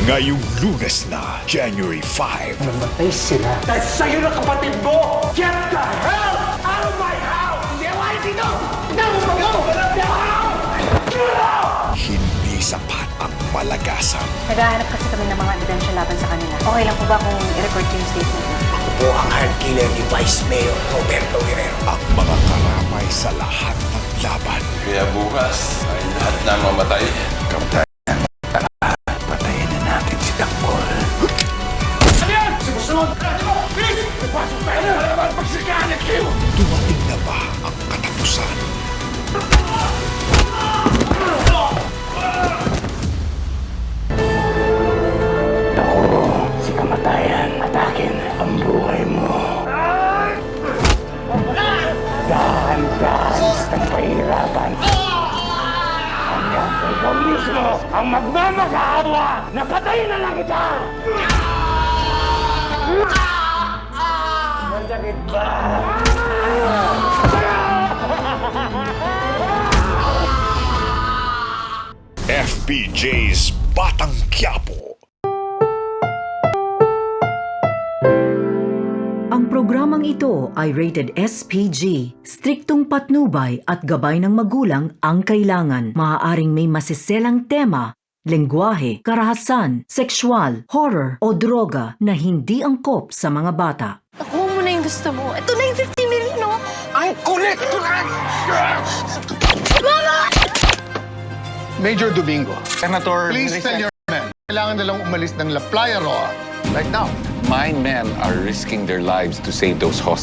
Ngayong Lunes na, January 5. Namatay sila. Dahil sa'yo na kapatid mo! Get the hell out of my house! Hindi ako ayaw dito! Hindi sapat ang malagasan. Naghahanap kasi kami ng mga ebidensya laban sa kanila. Okay lang po ba kung i-record ko yung statement mo? Ako po ang heart killer ni Vice Mayor Roberto Guerrero. Ang mga karamay sa lahat ng laban. Kaya bukas ay lahat na mamatay. Kamtayan, patayin na natin si Tanggol. Ano yan? Sumusunod! Please! Pasok tayo na naman pagsikahan kayo! Dumating na ba ang katapusan? Si kamatayan, atakin ang buhay mo. Dahan-dahan ang pahirapan. Hanggang sa ikaw mismo ang magmamag-aawa na patayin na lang kita! Masakit ba? FPJ's Batang Quiapo. Ang programang ito ay rated SPG. Striktong patnubay at gabay ng magulang ang kailangan. Maaaring may masiselang tema, lengguwahe, karahasan, sexual, horror o droga na hindi angkop sa mga bata. Nakuha mo na yung gusto mo. Ito na yung 50 million, no? Ang kulit! Major Domingo, Senator, please tell your men, kailangan nilang umalis ng La Playa Roa right now. my men are risking their lives to save those hostages.